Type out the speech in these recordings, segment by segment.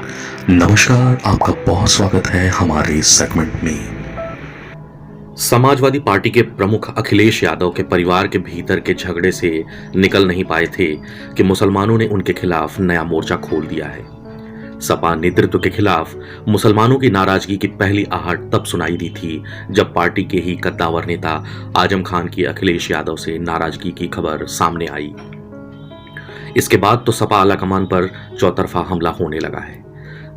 नमस्कार, आपका बहुत स्वागत है हमारे इस सेगमेंट में। समाजवादी पार्टी के प्रमुख अखिलेश यादव के परिवार के भीतर के झगड़े से निकल नहीं पाए थे कि मुसलमानों ने उनके खिलाफ नया मोर्चा खोल दिया है। सपा नेतृत्व के खिलाफ मुसलमानों की नाराजगी की पहली आहट तब सुनाई दी थी जब पार्टी के ही कद्दावर नेता आजम खान की अखिलेश यादव से नाराजगी की खबर सामने आई। इसके बाद तो सपा आलाकमान पर चौतरफा हमला होने लगा है।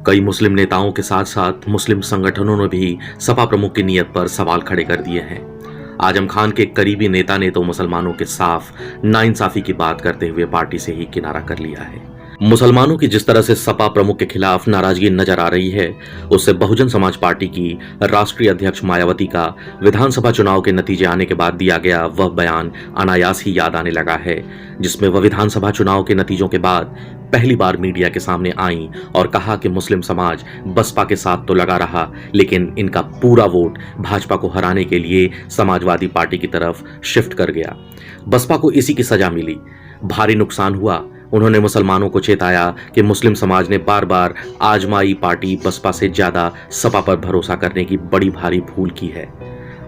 कई मुस्लिम नेताओं के साथ साथ मुस्लिम संगठनों ने भी सपा प्रमुख की नीयत पर सवाल खड़े कर दिए हैं। आजम खान के करीबी नेता ने तो मुसलमानों के साफ नाइंसाफी की बात करते हुए पार्टी से ही किनारा कर लिया है। मुसलमानों की जिस तरह से सपा प्रमुख के खिलाफ नाराजगी नजर आ रही है, उससे बहुजन समाज पार्टी की राष्ट्रीय अध्यक्ष मायावती का विधानसभा चुनाव के नतीजे आने के बाद दिया गया वह बयान अनायास ही याद आने लगा है, जिसमें वह विधानसभा चुनाव के नतीजों के बाद पहली बार मीडिया के सामने आई और कहा कि मुस्लिम समाज बसपा के साथ तो लगा रहा, लेकिन इनका पूरा वोट भाजपा को हराने के लिए समाजवादी पार्टी की तरफ शिफ्ट कर गया। बसपा को इसी की सजा मिली, भारी नुकसान हुआ। उन्होंने मुसलमानों को चेताया कि मुस्लिम समाज ने बार बार आजमाई पार्टी बसपा से ज्यादा सपा पर भरोसा करने की बड़ी भारी भूल की है।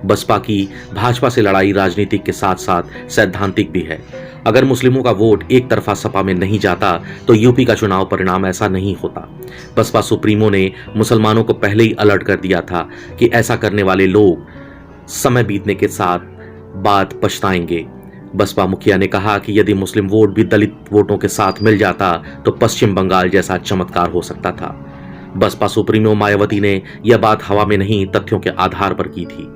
बसपा की भाजपा से लड़ाई राजनीतिक के साथ साथ सैद्धांतिक भी है। अगर मुस्लिमों का वोट एक तरफा सपा में नहीं जाता तो यूपी का चुनाव परिणाम ऐसा नहीं होता। बसपा सुप्रीमो ने मुसलमानों को पहले ही अलर्ट कर दिया था कि ऐसा करने वाले लोग समय बीतने के साथ बाद पछताएंगे। बसपा मुखिया ने कहा कि यदि मुस्लिम वोट भी दलित वोटों के साथ मिल जाता तो पश्चिम बंगाल जैसा चमत्कार हो सकता था। बसपा सुप्रीमो मायावती ने यह बात हवा में नहीं, तथ्यों के आधार पर की थी।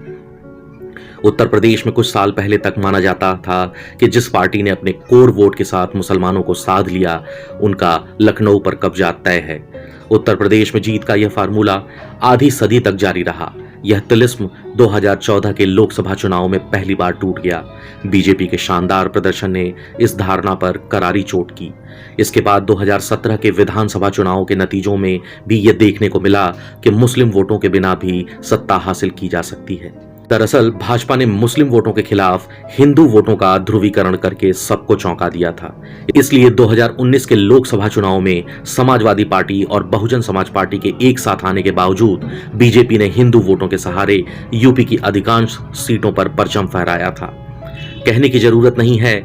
उत्तर प्रदेश में कुछ साल पहले तक माना जाता था कि जिस पार्टी ने अपने कोर वोट के साथ मुसलमानों को साध लिया, उनका लखनऊ पर कब्जा तय है। उत्तर प्रदेश में जीत का यह फार्मूला आधी सदी तक जारी रहा। यह तिलिस्म 2014 के लोकसभा चुनाव में पहली बार टूट गया। बीजेपी के शानदार प्रदर्शन ने इस धारणा पर करारी चोट की। इसके बाद 2017 के विधानसभा चुनाव के नतीजों में भी यह देखने को मिला कि मुस्लिम वोटों के बिना भी सत्ता हासिल की जा सकती है। दरअसल भाजपा ने मुस्लिम वोटों के खिलाफ हिंदू वोटों का ध्रुवीकरण करके सबको चौंका दिया था। इसलिए 2019 के लोकसभा चुनाव में समाजवादी पार्टी और बहुजन समाज पार्टी के एक साथ आने के बावजूद बीजेपी ने हिंदू वोटों के सहारे यूपी की अधिकांश सीटों पर परचम फहराया था। कहने की जरूरत नहीं है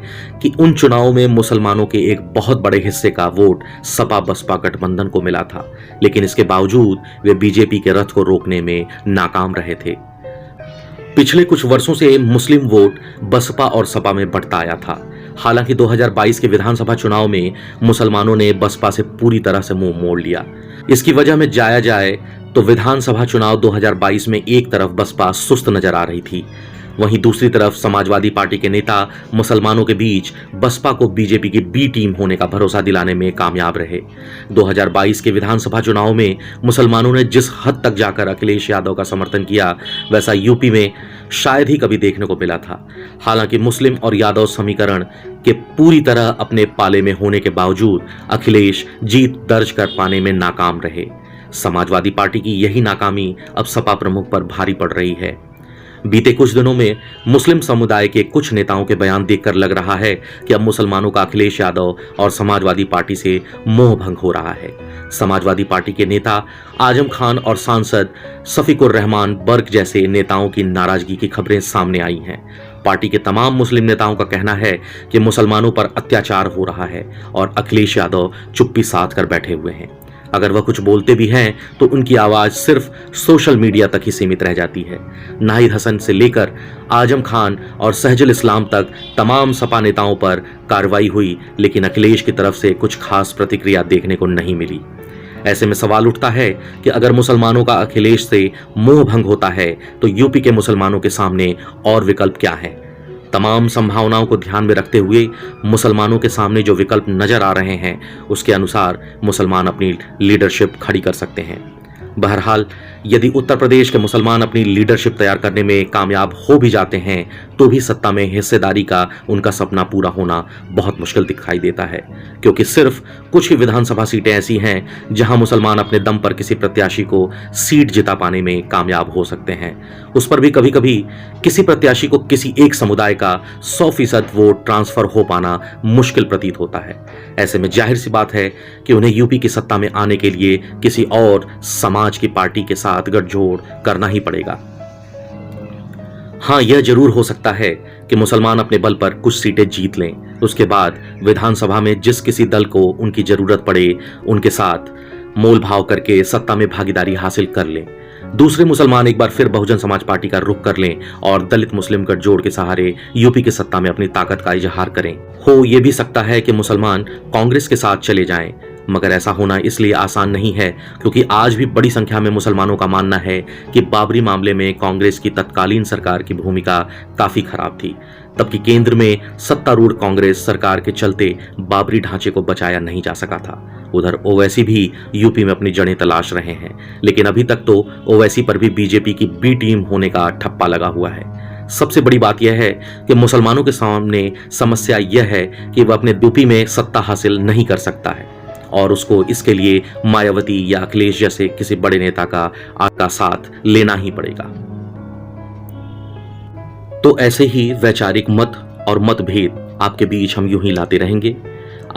कि उन चुनावों में मुसलमानों के एक बहुत बड़े हिस्से का वोट सपा बसपा गठबंधन को मिला था, लेकिन इसके बावजूद वे बीजेपी के रथ को रोकने में नाकाम रहे थे। पिछले कुछ वर्षों से मुस्लिम वोट बसपा और सपा में बढ़ता आया था। हालांकि 2022 के विधानसभा चुनाव में मुसलमानों ने बसपा से पूरी तरह से मुंह मोड़ लिया। इसकी वजह में जाया जाए तो विधानसभा चुनाव 2022 में एक तरफ बसपा सुस्त नजर आ रही थी, वहीं दूसरी तरफ समाजवादी पार्टी के नेता मुसलमानों के बीच बसपा को बीजेपी की बी टीम होने का भरोसा दिलाने में कामयाब रहे। 2022 के विधानसभा चुनाव में मुसलमानों ने जिस हद तक जाकर अखिलेश यादव का समर्थन किया, वैसा यूपी में शायद ही कभी देखने को मिला था। हालांकि मुस्लिम और यादव समीकरण के पूरी तरह अपने पाले में होने के बावजूद अखिलेश जीत दर्ज कर पाने में नाकाम रहे। समाजवादी पार्टी की यही नाकामी अब सपा प्रमुख पर भारी पड़ रही है। बीते कुछ दिनों में मुस्लिम समुदाय के कुछ नेताओं के बयान देखकर लग रहा है कि अब मुसलमानों का अखिलेश यादव और समाजवादी पार्टी से मोह भंग हो रहा है। समाजवादी पार्टी के नेता आजम खान और सांसद शफीकुर रहमान बर्क जैसे नेताओं की नाराजगी की खबरें सामने आई हैं। पार्टी के तमाम मुस्लिम नेताओं का कहना है कि मुसलमानों पर अत्याचार हो रहा है और अखिलेश यादव चुप्पी साध कर बैठे हुए हैं। अगर वह कुछ बोलते भी हैं तो उनकी आवाज सिर्फ सोशल मीडिया तक ही सीमित रह जाती है। नाहिद हसन से लेकर आजम खान और सहजुल इस्लाम तक तमाम सपा नेताओं पर कार्रवाई हुई, लेकिन अखिलेश की तरफ से कुछ खास प्रतिक्रिया देखने को नहीं मिली। ऐसे में सवाल उठता है कि अगर मुसलमानों का अखिलेश से मोह भंग होता है तो यूपी के मुसलमानों के सामने और विकल्प क्या है? तमाम संभावनाओं को ध्यान में रखते हुए मुसलमानों के सामने जो विकल्प नजर आ रहे हैं, उसके अनुसार मुसलमान अपनी लीडरशिप खड़ी कर सकते हैं। बहरहाल यदि उत्तर प्रदेश के मुसलमान अपनी लीडरशिप तैयार करने में कामयाब हो भी जाते हैं तो भी सत्ता में हिस्सेदारी का उनका सपना पूरा होना बहुत मुश्किल दिखाई देता है, क्योंकि सिर्फ कुछ ही विधानसभा सीटें ऐसी हैं जहां मुसलमान अपने दम पर किसी प्रत्याशी को सीट जिता पाने में कामयाब हो सकते हैं। उस पर भी कभी कभी किसी प्रत्याशी को किसी एक समुदाय का 100% वोट ट्रांसफर हो पाना मुश्किल प्रतीत होता है। ऐसे में जाहिर सी बात है कि उन्हें यूपी की सत्ता में आने के लिए किसी और समाज की पार्टी के साथ गठजोड़ करना ही पड़ेगा। हां, यह जरूर हो सकता है कि मुसलमान अपने बल पर कुछ सीटें जीत लें, उसके बाद विधानसभा में जिस किसी दल को उनकी जरूरत पड़े उनके साथ मोल भाव करके सत्ता में भागीदारी हासिल कर लें। दूसरे मुसलमान एक बार फिर बहुजन समाज पार्टी का रुख कर लें और दलित मुस्लिम गठजोड़ के सहारे यूपी की सत्ता में अपनी ताकत का इजहार करें। हो यह भी सकता है कि मुसलमान कांग्रेस के साथ चले जाएं, मगर ऐसा होना इसलिए आसान नहीं है क्योंकि आज भी बड़ी संख्या में मुसलमानों का मानना है कि बाबरी मामले में कांग्रेस की तत्कालीन सरकार की भूमिका काफी खराब थी, तबकि केंद्र में सत्तारूढ़ कांग्रेस सरकार के चलते बाबरी ढांचे को बचाया नहीं जा सका था। उधर ओवैसी भी यूपी में अपनी जड़ें तलाश रहे हैं, लेकिन अभी तक तो ओवैसी पर भी बीजेपी की बी टीम होने का ठप्पा लगा हुआ है। सबसे बड़ी बात यह है कि मुसलमानों के सामने समस्या यह है कि वह अपने यूपी में सत्ता हासिल नहीं कर सकता है और उसको इसके लिए मायावती या अखिलेश जैसे किसी बड़े नेता का साथ लेना ही पड़ेगा। तो ऐसे ही वैचारिक मत और मतभेद आपके बीच हम यूं ही लाते रहेंगे।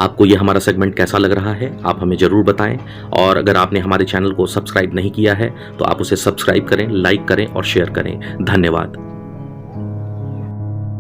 आपको यह हमारा सेगमेंट कैसा लग रहा है आप हमें जरूर बताएं, और अगर आपने हमारे चैनल को सब्सक्राइब नहीं किया है तो आप उसे सब्सक्राइब करें, लाइक करें और शेयर करें। धन्यवाद।